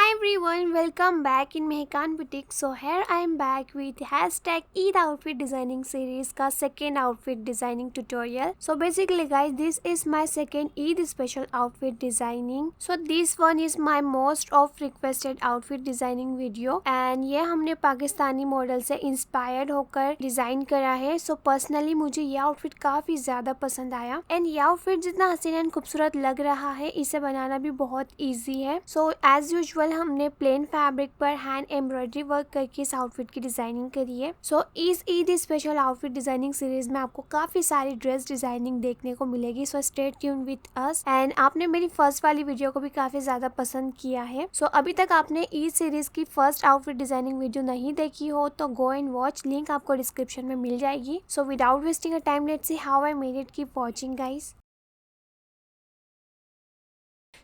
Hi everyone, welcome back in Mehkan Boutique. So here I am back with hashtag Eid outfit designing series का second outfit designing tutorial. So basically guys, this is my second Eid special outfit designing. So this one is my most of requested outfit designing video and ये हमने Pakistani model से inspired होकर design करा है. So personally मुझे ये outfit काफी ज्यादा पसंद आया एंड ये आउटफिट जितना हसीन एंड खूबसूरत लग रहा है इसे बनाना भी बहुत ईजी है. So एज यूजुअल हमने प्लेन फैब्रिक पर हैंड एम्ब्रॉयडरी वर्क करके इस आउटफिट की डिजाइनिंग करी है. सो इस Eid special outfit designing series में आपको काफी सारी ड्रेस डिजाइनिंग देखने को मिलेगी. So stay tune with us. And आपने मेरी फर्स्ट वाली वीडियो को भी काफी ज्यादा पसंद किया है. सो अभी तक आपने ईद सीरीज की फर्स्ट आउटफिट डिजाइनिंग वीडियो नहीं देखी हो तो गो एंड वॉच, लिंक आपको डिस्क्रिप्शन में मिल जाएगी. So without wasting a time let's see how I made it. Keep watching guys.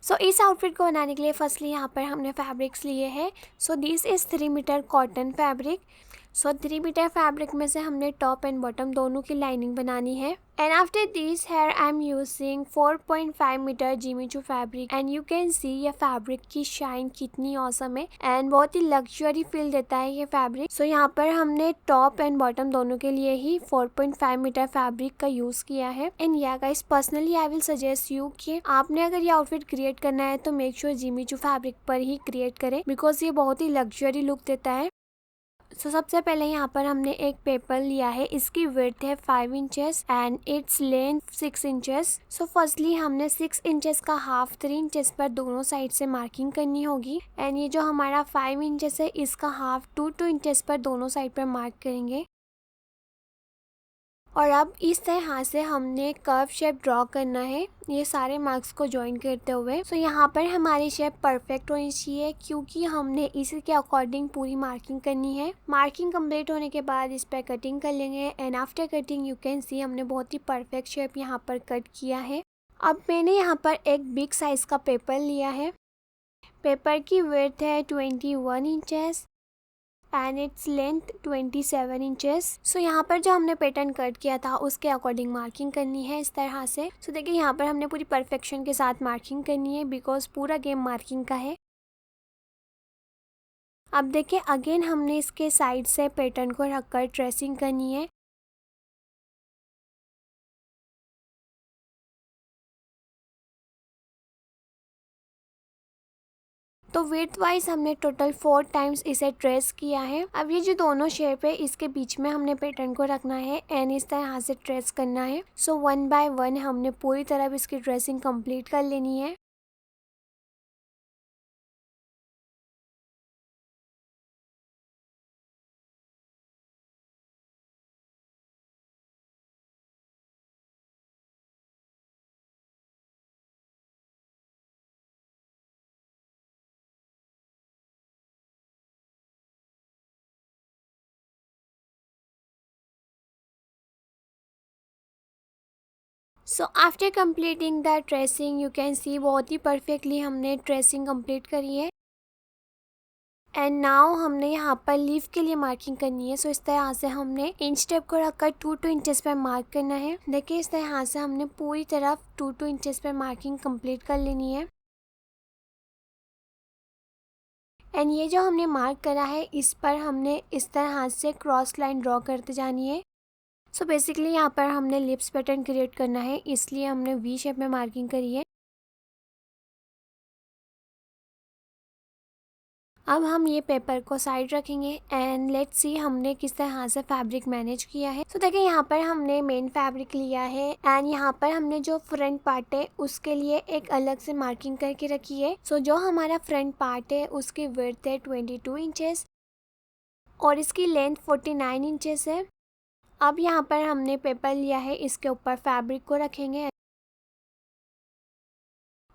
So इस आउटफिट को बनाने के लिए फर्स्टली यहाँ पर हमने फैब्रिक्स लिए हैं. So this is 3 metre cotton fabric. So 3 metre fabric में से हमने टॉप एंड बॉटम दोनों की लाइनिंग बनानी है. And after this here I am using 4.5 metre Jimmy Choo fabric and you can see ये फैब्रिक की शाइन कितनी ऑसम है एंड बहुत ही लग्जरी फील देता है ये फैब्रिक. सो यहाँ पर हमने टॉप एंड बॉटम दोनों के लिए ही 4.5 मीटर फैब्रिक का यूज किया है. एंड या guys, personally I will suggest you कि आपने अगर ये आउटफिट क्रिएट करना है तो make sure Jimmy Choo fabric पर ही क्रिएट करें बिकॉज ये बहुत ही लग्जरी लुक देता है. सो सबसे पहले यहाँ पर हमने एक पेपर लिया है. इसकी विड्थ है 5 inches and its length 6 inches. So firstly हमने 6 इंचेस का हाफ 3 इंचेस पर दोनों साइड से मार्किंग करनी होगी. एंड ये जो हमारा 5 इंचेस है इसका हाफ 2 इंचेस पर दोनों साइड पर मार्क करेंगे. और अब इस तरह से हमने कर्व शेप ड्रॉ करना है ये सारे मार्क्स को ज्वाइन करते हुए. सो यहाँ पर हमारी शेप परफेक्ट होनी चाहिए क्योंकि हमने इसी के अकॉर्डिंग पूरी मार्किंग करनी है. मार्किंग कंप्लीट होने के बाद इस पर कटिंग कर लेंगे and after cutting you can सी हमने बहुत ही परफेक्ट शेप यहाँ पर कट किया है. अब मैंने यहाँ पर एक बिग साइज का पेपर लिया है. पेपर की विड्थ है 21 inches and its length 27 inches. So यहाँ पर जो हमने पैटर्न कट किया था उसके अकॉर्डिंग मार्किंग करनी है इस तरह से. सो देखिए यहाँ पर हमने पूरी परफेक्शन के साथ मार्किंग करनी है बिकॉज पूरा गेम मार्किंग का है. अब देखिए अगेन हमने इसके साइड से पैटर्न को रखकर ट्रेसिंग करनी है. तो विड्थ वाइज हमने टोटल 4 टाइम्स इसे ट्रेस किया है. अब ये जो दोनों शेप है इसके बीच में हमने पैटर्न को रखना है एंड इस तरह से ट्रेस करना है. सो 1 बाय 1 हमने पूरी तरह इसकी ड्रेसिंग कंप्लीट कर लेनी है. So after completing the tracing you can सी बहुत ही परफेक्टली हमने ट्रेसिंग कंप्लीट करी है. एंड नाउ हमने यहाँ पर लीफ के लिए मार्किंग करनी है. सो इस तरह से हमने इंच टेप को रखकर 2 इंचेस पर मार्क करना है. देखिए इस तरह से हमने पूरी तरफ 2 इंचेस पर मार्किंग कंप्लीट कर लेनी है. एंड ये जो हमने मार्क करा है इस पर हमने इस तरह से क्रॉस लाइन ड्रॉ करते जानी है. सो बेसिकली यहाँ पर हमने लिप्स पैटर्न क्रिएट करना है इसलिए हमने वी शेप में मार्किंग करी है. अब हम ये पेपर को साइड रखेंगे एंड लेट्स सी हमने किस तरह से फैब्रिक मैनेज किया है. तो देखिए यहाँ पर हमने मेन फैब्रिक लिया है एंड यहाँ पर हमने जो फ्रंट पार्ट है उसके लिए एक अलग से मार्किंग करके रखी है. सो जो हमारा फ्रंट पार्ट है उसकी विड्थ है 22 इंचेस और इसकी लेंथ 49 इंचेस है. अब यहाँ पर हमने पेपर लिया है इसके ऊपर फैब्रिक को रखेंगे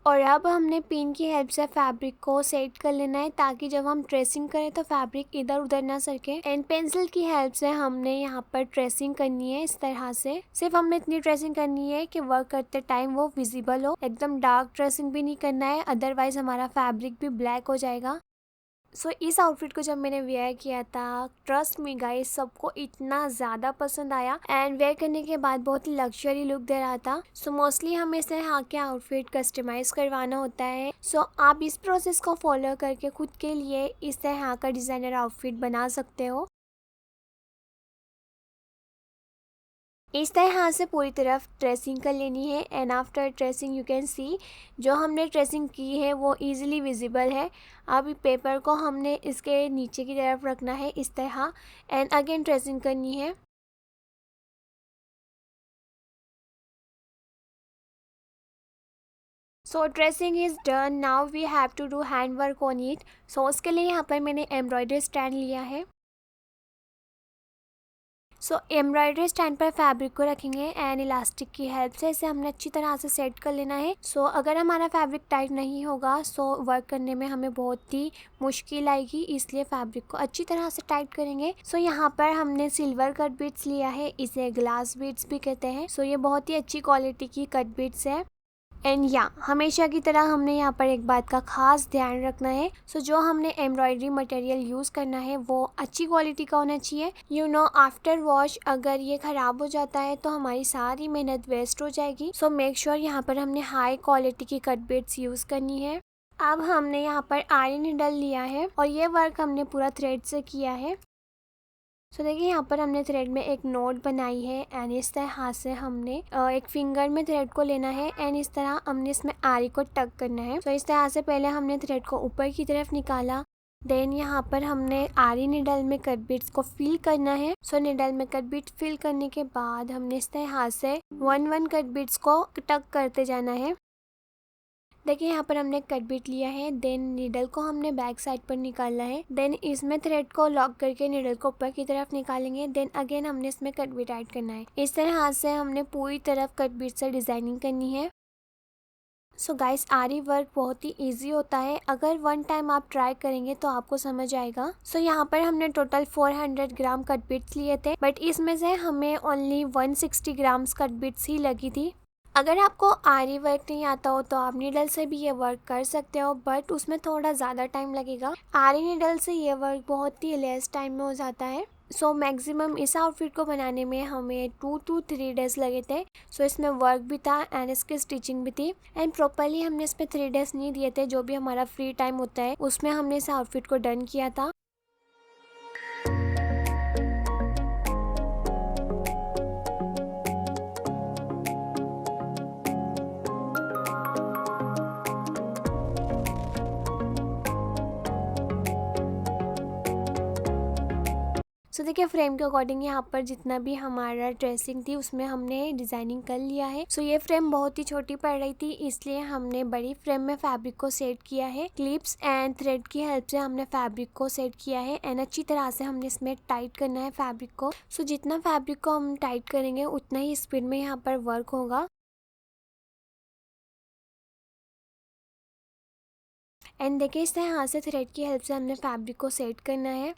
और अब हमने पिन की हेल्प से फैब्रिक को सेट कर लेना है ताकि जब हम ट्रेसिंग करें तो फैब्रिक इधर उधर ना सरके. एंड पेंसिल की हेल्प से हमने यहाँ पर ट्रेसिंग करनी है इस तरह से. सिर्फ हमने इतनी ट्रेसिंग करनी है कि वर्क करते टाइम वो विजिबल हो. एकदम डार्क ट्रेसिंग भी नहीं करना है अदरवाइज हमारा फैब्रिक भी ब्लैक हो जाएगा. सो इस आउटफिट को जब मैंने वेयर किया था, ट्रस्ट मी गाइस, सबको इतना ज़्यादा पसंद आया एंड वेयर करने के बाद बहुत ही लग्जरी लुक दे रहा था। सो मोस्टली हमें इस तरह के आउटफिट कस्टमाइज़ करवाना होता है। सो आप इस प्रोसेस को फॉलो करके खुद के लिए इस तरह का डिज़ाइनर आउटफिट बना सकते हो। इस तरह से पूरी तरफ ट्रेसिंग कर लेनी है and after tracing you can सी जो हमने ट्रेसिंग की है वो इजीली विजिबल है। अब पेपर को हमने इसके नीचे की तरफ रखना है इस तरह एंड अगेन ट्रेसिंग करनी है। So tracing is done, now we have to do hand work on it. So उसके लिए यहाँ पर मैंने एम्ब्रॉयडरी स्टैंड लिया है। सो एम्ब्रॉयडरी स्टैंड पर फैब्रिक को रखेंगे एंड इलास्टिक की हेल्प से इसे हमने अच्छी तरह से सेट कर लेना है। सो अगर हमारा फैब्रिक टाइट नहीं होगा सो वर्क करने में हमें बहुत ही मुश्किल आएगी, इसलिए फैब्रिक को अच्छी तरह से टाइट करेंगे। सो यहाँ पर हमने सिल्वर कट बीट्स लिया है, इसे ग्लास बीट्स भी कहते हैं। सो ये बहुत ही अच्छी क्वालिटी की कट बीट्स है एंड या हमेशा की तरह हमने यहाँ पर एक बात का खास ध्यान रखना है। सो जो हमने एम्ब्रॉयडरी मटेरियल यूज़ करना है वो अच्छी क्वालिटी का होना चाहिए। यू नो आफ्टर वॉश अगर ये ख़राब हो जाता है तो हमारी सारी मेहनत वेस्ट हो जाएगी। सो मेक श्योर यहाँ पर हमने हाई क्वालिटी की कट बीट्स यूज़ करनी है। अब हमने यहाँ पर आरी नीडल लिया है और ये वर्क हमने पूरा थ्रेड से किया है। सो देखिए यहाँ पर हमने थ्रेड में एक नोट बनाई है एंड इस तरह से हमने एक फिंगर में थ्रेड को लेना है एंड इस तरह हमने इसमें आरी को टक करना है। सो इस तरह से पहले हमने थ्रेड को ऊपर की तरफ निकाला, देन यहाँ पर हमने आरी निडल में कट बीट्स को फिल करना है। सो निडल में कट बीट फिल करने के बाद हमने इस तरह से 1-1 कट बीट्स को टक करते जाना है। देखिए यहाँ पर हमने कट बीट लिया है, देन नीडल को हमने बैक साइड पर निकालना है, देन इसमें थ्रेड को लॉक करके नीडल को ऊपर की तरफ निकालेंगे, देन अगेन हमने इसमें कट बीट ऐड करना है। इस तरह से हमने पूरी तरफ कट बीट से डिजाइनिंग करनी है। सो गाइस आरी वर्क बहुत ही इजी होता है, अगर वन टाइम आप ट्राई करेंगे तो आपको समझ आएगा। सो यहाँ पर हमने टोटल 400 ग्राम कट बीट्स लिए थे, बट इसमें से हमें ओनली 160 ग्राम्स कट बीट्स ही लगी थी। अगर आपको आरी वर्क नहीं आता हो तो आप नीडल से भी ये वर्क कर सकते हो, बट उसमें थोड़ा ज़्यादा टाइम लगेगा। आरी नीडल से ये वर्क बहुत ही लेस टाइम में हो जाता है। सो मैक्सिमम इस आउटफिट को बनाने में हमें 2 to 3 डेज लगे थे। सो इसमें वर्क भी था एंड इसकी स्टिचिंग भी थी एंड प्रॉपरली हमने इसमें 3 डेज नहीं दिए थे, जो भी हमारा फ्री टाइम होता है उसमें हमने इस आउटफिट को डन किया था। सो देखिए फ्रेम के अकॉर्डिंग यहाँ पर जितना भी हमारा ड्रेसिंग थी उसमें हमने डिजाइनिंग कर लिया है। सो ये फ्रेम बहुत ही छोटी पड़ रही थी, इसलिए हमने बड़ी फ्रेम में फैब्रिक को सेट किया है। क्लिप्स एंड थ्रेड की हेल्प से हमने फैब्रिक को सेट किया है एंड अच्छी तरह से हमने इसमें टाइट करना है फैब्रिक को। सो जितना फैब्रिक को हम टाइट करेंगे उतना ही स्पीड में यहाँ पर वर्क होगा। एंड देखिए इस तरह से थ्रेड की हेल्प से हमने फैब्रिक को सेट करना है।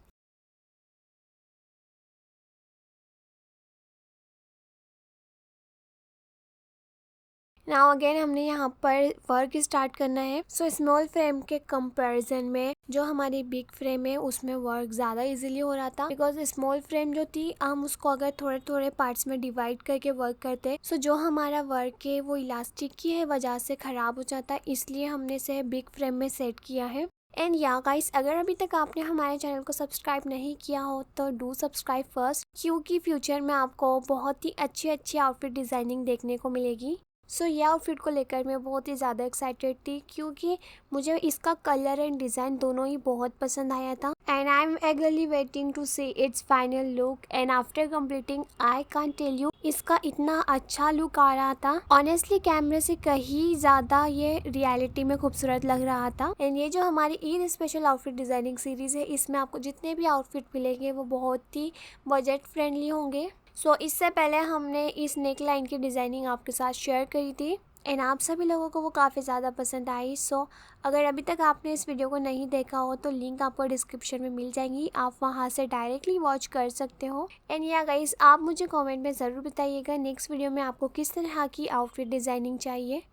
नाउ अगेन हमने यहाँ पर वर्क स्टार्ट करना है। सो स्मॉल फ्रेम के कंपैरिजन में जो हमारी बिग फ्रेम है उसमें वर्क ज़्यादा इजीली हो रहा था, बिकॉज स्मॉल फ्रेम जो थी हम उसको अगर थोड़े थोड़े पार्ट्स में डिवाइड करके वर्क करते सो जो हमारा वर्क है वो इलास्टिक की है वजह से ख़राब हो जाता है, इसलिए हमने इसे बिग फ्रेम में सेट किया है। एंड या गाइस अगर अभी तक आपने हमारे चैनल को सब्सक्राइब नहीं किया हो तो डू सब्सक्राइब फर्स्ट, क्योंकि फ्यूचर में आपको बहुत ही अच्छी अच्छी आउटफिट डिज़ाइनिंग देखने को मिलेगी। सो ये आउटफिट को लेकर मैं बहुत ही ज़्यादा एक्साइटेड थी, क्योंकि मुझे इसका कलर एंड डिज़ाइन दोनों ही बहुत पसंद आया था and I am eagerly waiting to see its final look and after completing I can't tell you इसका इतना अच्छा लुक आ रहा था। ऑनेस्टली कैमरे से कहीं ज़्यादा ये रियलिटी में खूबसूरत लग रहा था। एंड ये जो हमारी Eid special outfit designing series है इसमें आपको जितने भी आउटफिट मिलेंगे वो बहुत ही बजट फ्रेंडली होंगे। सो इससे पहले हमने इस नेक लाइन की डिज़ाइनिंग आपके साथ शेयर करी थी एंड आप सभी लोगों को वो काफ़ी ज़्यादा पसंद आई। सो अगर अभी तक आपने इस वीडियो को नहीं देखा हो तो लिंक आपको डिस्क्रिप्शन में मिल जाएंगी, आप वहाँ से डायरेक्टली वॉच कर सकते हो। एंड या गाइस आप मुझे कमेंट में ज़रूर बताइएगा नेक्स्ट वीडियो में आपको किस तरह की आउटफिट डिज़ाइनिंग चाहिए।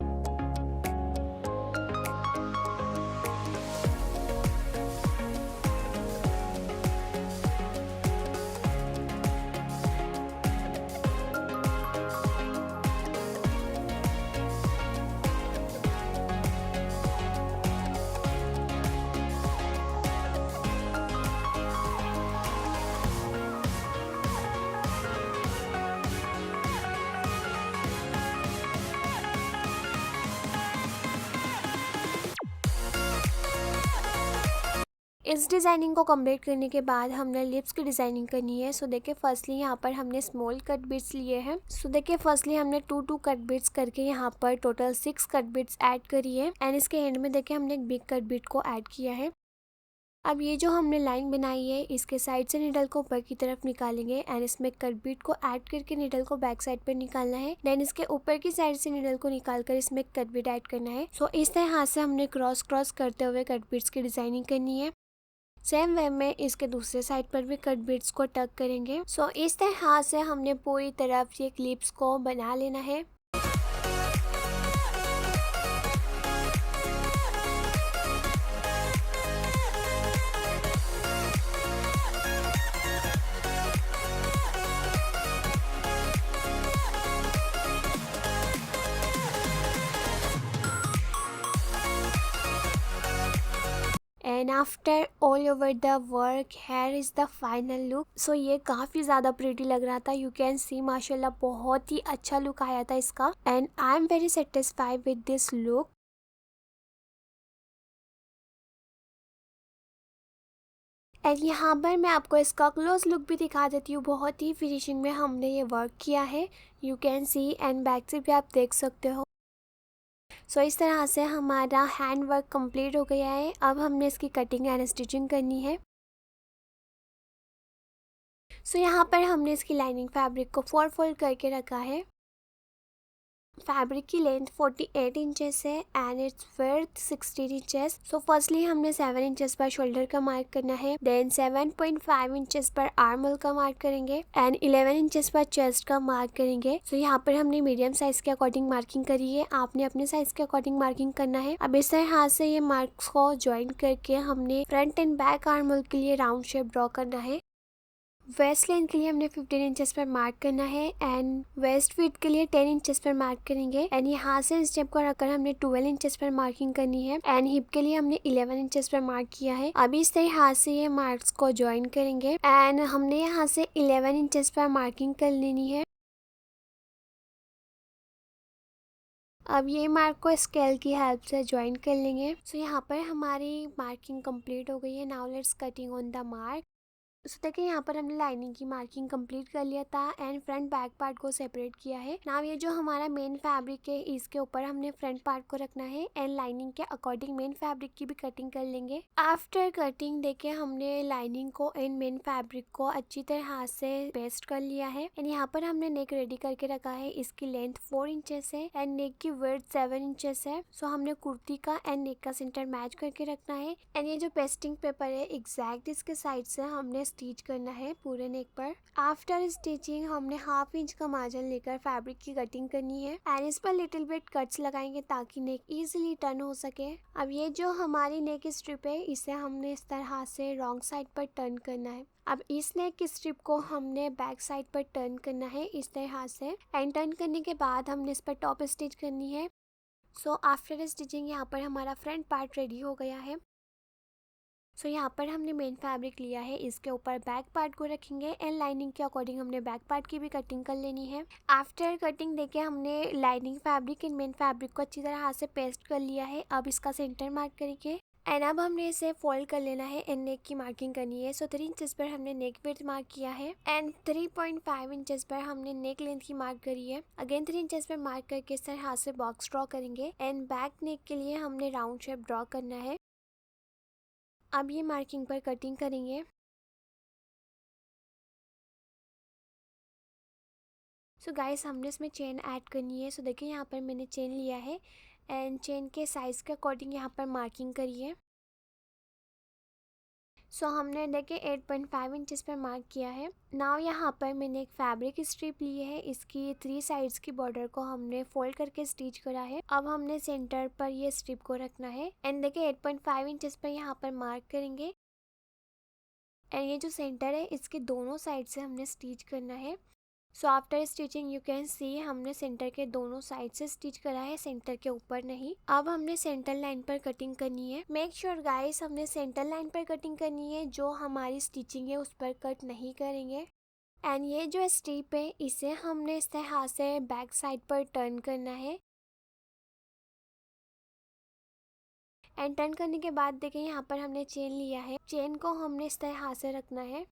इस डिज़ाइनिंग को कंप्लीट करने के बाद हमने लिप्स की डिज़ाइनिंग करनी है। सो देखिए फर्स्टली यहाँ पर हमने स्मॉल कट बीट्स लिए हैं। सो देखिए फर्स्टली हमने 2 कट बीट्स करके यहाँ पर टोटल 6 कट बीट्स ऐड करी है एंड इसके एंड में देखिए हमने एक बिग कट बीट को ऐड किया है। अब ये जो हमने लाइन बनाई है इसके साइड से निडल को ऊपर की तरफ निकालेंगे एंड इसमें कट बीट को ऐड करके निडल को बैक साइड पर निकालना है। देन इसके ऊपर की साइड से निडल को निकालकर इसमें कट बीट ऐड करना है। सो इस तरह से हमने क्रॉस क्रॉस करते हुए कट बीट्स की डिजाइनिंग करनी है। सेम वे में इसके दूसरे साइड पर भी कट बीट्स को टक करेंगे। सो इस तरह से हमने पूरी तरफ ये क्लिप्स को बना लेना है। And after all over the work here is the final look. So ये काफ़ी ज़्यादा प्रिटी लग रहा था। यू कैन सी माशाल्लाह बहुत ही अच्छा लुक आया था इसका and I am very satisfied with this look. And यहाँ पर मैं आपको इसका क्लोज लुक भी दिखा देती हूँ। बहुत ही फिनिशिंग में हमने ये वर्क किया है, you can C and back से भी आप देख सकते हो। सो इस तरह से हमारा हैंड वर्क कंप्लीट हो गया है। अब हमने इसकी कटिंग एंड स्टिचिंग करनी है। सो यहाँ पर हमने इसकी लाइनिंग फैब्रिक को 4 फोल्ड करके रखा है। फैब्रिक की लेंथ 48 इंचेस है and it's width 16 inches. So firstly हमने 7 इंचेस पर शोल्डर का मार्क करना है, देन 7.5 इंचेस पर आर्म होल का मार्क करेंगे एंड 11 इंचेस पर चेस्ट का मार्क करेंगे। सो यहाँ पर हमने मीडियम साइज के अकॉर्डिंग मार्किंग करी है, आपने अपने साइज के अकॉर्डिंग मार्किंग करना है। अब इस तरह हाथ से ये मार्क्स को ज्वाइन करके हमने front end back arm hole के लिए राउंड शेप ड्रॉ करना है। वेस्ट लेंथ के लिए हमने 15 इंचेस पर मार्क करना है एंड वेस्ट विड्थ के लिए 10 इंचेस पर मार्क करेंगे एंड यहाँ से स्टेप को रखकर हमने 12 इंचेस पर मार्किंग करनी है एंड हिप के लिए हमने 11 इंचेस पर मार्क किया है। अभी इस तरह हाथ से ये मार्क्स को ज्वाइन करेंगे एंड हमने यहाँ से 11 इंचेस पर मार्किंग कर लेनी है। अब ये मार्क को स्केल की हेल्प से ज्वाइन कर लेंगे। सो यहाँ पर हमारी मार्किंग कंप्लीट हो गई है। Now let's cutting on the mark. So देखिए यहाँ पर हमने लाइनिंग की मार्किंग कंप्लीट कर लिया था एंड फ्रंट बैक पार्ट को सेपरेट किया है। नाउ ये जो हमारा मेन फैब्रिक है इसके ऊपर हमने फ्रंट पार्ट को रखना है एंड लाइनिंग के अकॉर्डिंग मेन फैब्रिक की भी कटिंग कर लेंगे। आफ्टर कटिंग देखिए हमने लाइनिंग को एंड मेन फैब्रिक को अच्छी तरह से पेस्ट कर लिया है एंड यहाँ पर हमने नेक रेडी करके रखा है। इसकी लेंथ 4 इंचेस है एंड नेक की विड्थ 7 इंचेस है। सो हमने कुर्ती का एंड नेक का सेंटर मैच करके रखना है एंड ये जो पेस्टिंग पेपर है एग्जैक्ट इसके साइड से हमने स्टिच करना है पूरे नेक पर। आफ्टर स्टिचिंग हमने हाफ इंच का मार्जिन लेकर फैब्रिक की कटिंग करनी है एंड इस पर लिटिल बिट कट्स लगाएंगे ताकि नेक इजीली टर्न हो सके। अब ये जो हमारी नेक स्ट्रिप है इसे हमने इस तरह से रॉन्ग साइड पर टर्न करना है। अब इस नेक की स्ट्रिप को हमने बैक साइड पर टर्न करना है इस तरह से एंड टर्न करने के बाद हमने इस पर टॉप स्टिच करनी है। सो आफ्टर स्टिचिंग यहाँ पर हमारा फ्रंट पार्ट रेडी हो गया है। सो यहाँ पर हमने मेन फैब्रिक लिया है, इसके ऊपर बैक पार्ट को रखेंगे एंड लाइनिंग के अकॉर्डिंग हमने बैक पार्ट की भी कटिंग कर लेनी है। आफ्टर कटिंग देखिए हमने lining fabric and main fabric को अच्छी तरह हाथ से पेस्ट कर लिया है। अब इसका सेंटर मार्क करेंगे एंड अब हमने इसे फोल्ड कर लेना है एंड नेक की मार्किंग करनी है। सो 3 इंचेस पर हमने नेक विड्थ मार्क किया है एंड 3.5 इंचेस पर हमने नेक लेंथ की मार्क करी है। अगेन 3 इंचेस पर मार्क करके इस तरह हाथ से बॉक्स ड्रॉ करेंगे एंड बैक नेक के लिए हमने राउंड शेप ड्रॉ करना है। अब ये मार्किंग पर कटिंग करेंगे। सो गाइस हमने इसमें चेन ऐड करनी है। सो देखिए यहाँ पर मैंने चेन लिया है एंड चेन के साइज़ के अकॉर्डिंग यहाँ पर मार्किंग करी है। सो हमने देखिए 8.5 इंचेस पर मार्क किया है। नाउ यहाँ पर मैंने एक फैब्रिक स्ट्रिप ली है, इसकी 3 साइड्स की बॉर्डर को हमने फोल्ड करके स्टिच करा है। अब हमने सेंटर पर ये स्ट्रिप को रखना है एंड देखिए 8.5 इंचेस पर यहाँ पर मार्क करेंगे एंड ये जो सेंटर है इसके दोनों साइड से हमने स्टिच करना है। So after stitching you can सी हमने सेंटर के दोनों साइड से स्टिच करा है, सेंटर के ऊपर नहीं। अब हमने सेंटर लाइन पर कटिंग करनी है। मेक श्योर गाइस हमने सेंटर लाइन पर कटिंग करनी है, जो हमारी स्टिचिंग है उस पर कट नहीं करेंगे। एंड ये जो स्ट्रिप है इसे हमने इस तरह से बैक साइड पर टर्न करना है एंड टर्न करने के बाद देखें यहाँ पर हमने चेन लिया है। चेन को हमने इस तरह हाथ से रखना है।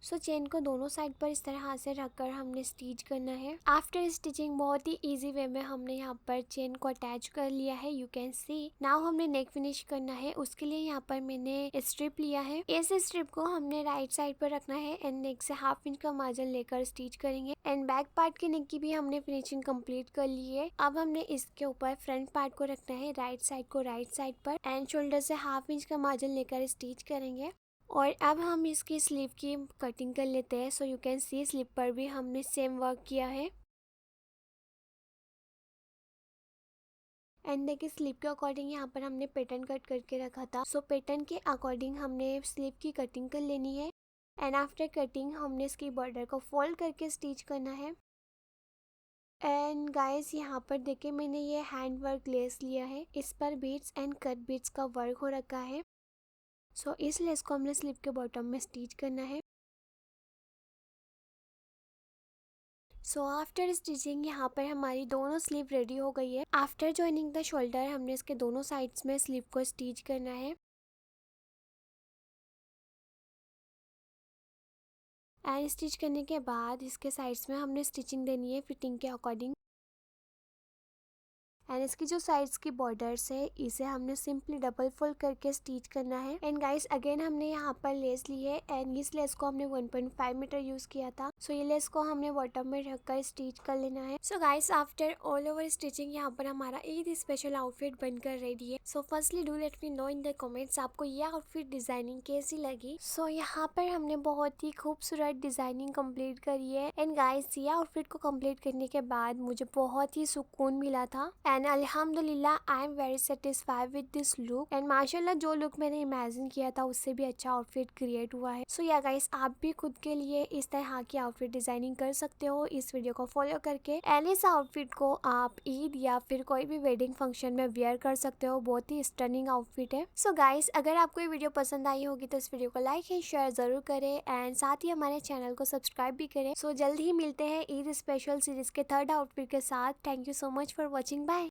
सो चेन को दोनों साइड पर इस तरह हाथ से रखकर हमने स्टिच करना है। आफ्टर स्टिचिंग बहुत ही इजी वे में हमने यहाँ पर चेन को अटैच कर लिया है। यू कैन सी नाउ हमने नेक फिनिश करना है। उसके लिए यहाँ पर मैंने स्ट्रिप लिया है। इस स्ट्रिप को हमने राइट साइड पर रखना है एंड नेक से हाफ इंच का मार्जिन लेकर स्टिच करेंगे। एंड बैक पार्ट के नेक की भी हमने फिनिशिंग कंप्लीट कर ली है। अब हमने इसके ऊपर फ्रंट पार्ट को रखना है राइट साइड को राइट साइड पर एंड शोल्डर से हाफ इंच का मार्जिन लेकर स्टिच करेंगे। और अब हम इसकी स्लीव की कटिंग कर लेते हैं। So you can C sleeve पर भी हमने सेम वर्क किया है। एंड देखिए स्लीव के अकॉर्डिंग यहाँ पर हमने पैटर्न कट करके रखा था। सो पैटर्न के अकॉर्डिंग हमने स्लीव की कटिंग कर लेनी है। एंड आफ्टर कटिंग हमने इसकी बॉर्डर को फोल्ड करके स्टिच करना है। एंड गाइस यहाँ पर देखिए मैंने ये हैंड वर्क लेस लिया है। इस पर बीट्स एंड कट बीट्स का वर्क हो रखा है। सो इस लेस को हमने स्लीव के बॉटम में स्टिच करना है। सो आफ्टर स्टिचिंग यहाँ पर हमारी दोनों स्लीव रेडी हो गई है। आफ्टर ज्वाइनिंग द शोल्डर हमने इसके दोनों साइड्स में स्लीव को स्टिच करना है। एंड स्टिच करने के बाद इसके साइड्स में हमने स्टिचिंग देनी है फिटिंग के अकॉर्डिंग। एंड इसकी जो साइड्स की बॉर्डर्स है इसे हमने सिंपली डबल फोल्ड करके स्टिच करना है। एंड गाइस अगेन हमने यहाँ पर लेस ली है एंड इस लेस को हमने 1.5 मीटर यूज किया था। सो ये लेस को हमने बॉटम में रखकर स्टिच कर लेना है। So guys after all over stitching यहाँ पर हमारा ईद स्पेशल आउटफिट बनकर रेडी है। So firstly do let me know in the comments आपको ये आउटफिट डिजाइनिंग कैसी लगी। सो यहाँ पर हमने बहुत ही खूबसूरत डिजाइनिंग कंप्लीट करी है। एंड गाइस ये आउटफिट को कंप्लीट करने के बाद मुझे बहुत ही सुकून मिला था। एंड अल्हम्दुलिल्लाह I am very satisfied with this look. And माशाल्लाह जो लुक मैंने इमेजिन किया था उससे भी अच्छा आउटफिट क्रिएट हुआ है। सो या गाइस आप भी खुद के लिए इस तरह की आउटफिट डिजाइनिंग कर सकते हो इस वीडियो को फॉलो करके। एंड इस आउटफिट को आप ईद या फिर कोई भी वेडिंग फंक्शन में वेयर कर सकते हो। बहुत ही स्टनिंग आउटफिट है। सो गाइस अगर आपको ये वीडियो पसंद आई होगी तो इस वीडियो को लाइक एंड शेयर जरूर करें एंड साथ ही हमारे चैनल को सब्सक्राइब भी करें। सो जल्द ही मिलते हैं ईद स्पेशल सीरीज के थर्ड आउटफिट के साथ। Thank you so much for watching. Bye.